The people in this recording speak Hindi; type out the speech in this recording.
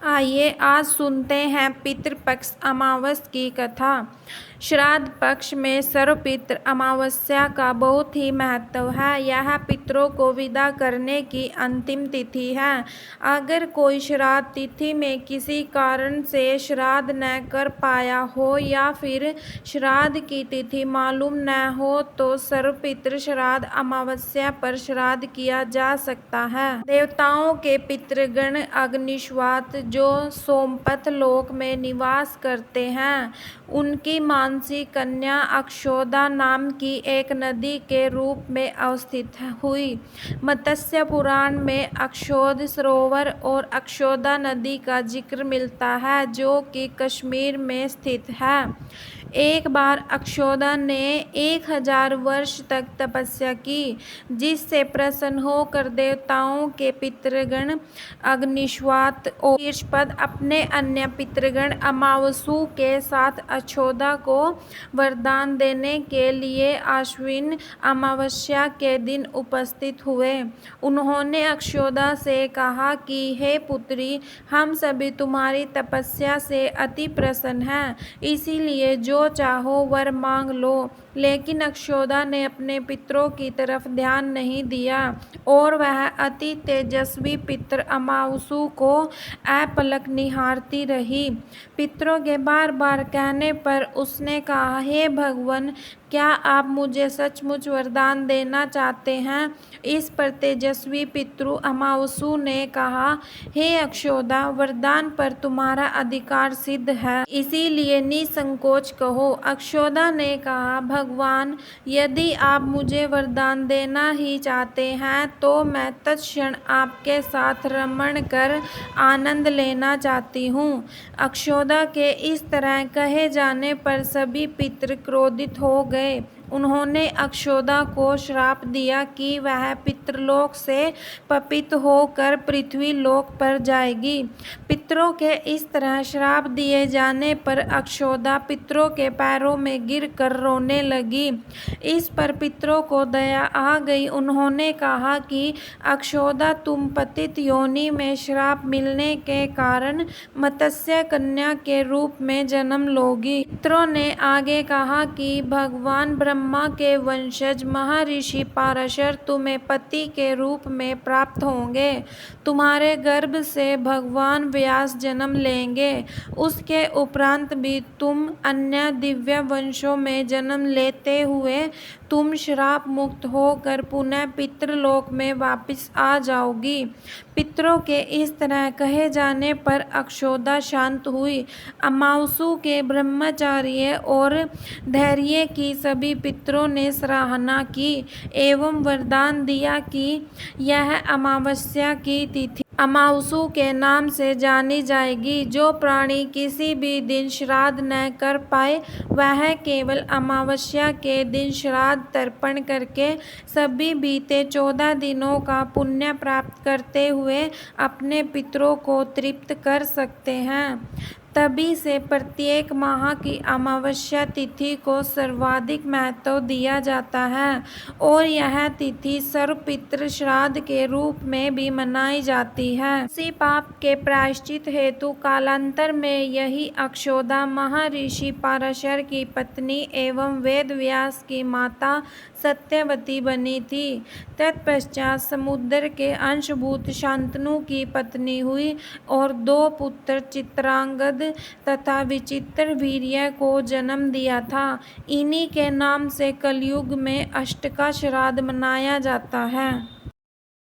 आइए आज सुनते हैं पितृपक्ष अमावस की कथा। श्राद्ध पक्ष में सर्वपितृ अमावस्या का बहुत ही महत्व है। यह पितरों को विदा करने की अंतिम तिथि है। अगर कोई श्राद्ध तिथि में किसी कारण से श्राद्ध न कर पाया हो या फिर श्राद्ध की तिथि मालूम न हो तो सर्वपितृ श्राद्ध अमावस्या पर श्राद्ध किया जा सकता है। देवताओं के पितृगण अग्निश्वात जो सोमपथ लोक में निवास करते हैं, उनकी मानसी कन्या अक्षोदा नाम की एक नदी के रूप में अवस्थित हुई। मत्स्य पुराण में अक्षोद सरोवर और अक्षोदा नदी का जिक्र मिलता है, जो कि कश्मीर में स्थित है। एक बार अक्षोदा ने 1000 वर्ष तक तपस्या की, जिससे प्रसन्न होकर देवताओं के पितृगण अग्निश्वात और शीर्षपद अपने अन्य पितृगण अमावसु के साथ अक्षोदा को वरदान देने के लिए आश्विन अमावस्या के दिन उपस्थित हुए। उन्होंने अक्षोदा से कहा कि हे पुत्री, हम सभी तुम्हारी तपस्या से अति प्रसन्न हैं, इसीलिए जो चाहो वर मांग लो। लेकिन अक्षोदा ने अपने पितरों की तरफ ध्यान नहीं दिया और वह अति तेजस्वी पितर अमावसु को अपलक निहारती रही। पितरों के बार बार कहने पर उसने कहा, हे भगवान, क्या आप मुझे सचमुच वरदान देना चाहते हैं? इस पर तेजस्वी पितृ अमावसु ने कहा, हे अक्षोदा, वरदान पर तुम्हारा अधिकार सिद्ध है, इसीलिए निसंकोच कहो। अक्षोदा ने कहा, भगवान, यदि आप मुझे वरदान देना ही चाहते हैं तो मैं तत्क्षण आपके साथ रमण कर आनंद लेना चाहती हूँ। अक्षोदा के इस तरह कहे जाने पर सभी पितृ क्रोधित हो गए। उन्होंने अक्षोदा को श्राप दिया कि वह पितृलोक से पतित होकर पृथ्वी लोक पर जाएगी। पितरों के इस तरह श्राप दिए जाने पर अक्षोदा पितरों के पैरों में गिरकर रोने लगी। इस पर पितरों को दया आ गई। उन्होंने कहा कि अक्षोदा, तुम पतित योनि में श्राप मिलने के कारण मत्स्य कन्या के रूप में जन्म लोगी। पितरों ने आगे कहा कि भगवान ब्रह्मा के वंशज महर्षि पाराशर तुम्हें पति के रूप में प्राप्त होंगे। तुम्हारे गर्भ से भगवान व्यास जन्म लेंगे। उसके उपरांत भी तुम अन्य दिव्य वंशों में जन्म लेते हुए तुम श्राप मुक्त होकर पुनः पितृलोक में वापस आ जाओगी। पितरों के इस तरह कहे जाने पर अक्षोदा शांत हुई। अमावसु के ब्रह्मचार्य और धैर्य की सभी पितरों ने सराहना की एवं वरदान दिया कि यह अमावस्या की तिथि अमावसु के नाम से जानी जाएगी। जो प्राणी किसी भी दिन श्राद्ध न कर पाए, वह केवल अमावस्या के दिन श्राद्ध तर्पण करके सभी बीते 14 दिनों का पुण्य प्राप्त करते हुए अपने पितरों को तृप्त कर सकते हैं। तभी से प्रत्येक माह की अमावस्या तिथि को सर्वाधिक महत्व दिया जाता है और यह तिथि सर्वपितृ श्राद्ध के रूप में भी मनाई जाती है। उसी पाप के प्रायश्चित हेतु कालांतर में यही अक्षोदा महर्षि पाराशर की पत्नी एवं वेद व्यास की माता सत्यवती बनी थी। तत्पश्चात समुद्र के अंशभूत शांतनु की पत्नी हुई और 2 पुत्र चित्रांगद तथा विचित्र वीर्य को जन्म दिया था। इन्हीं के नाम से कलयुग में अष्टका श्राद्ध मनाया जाता है।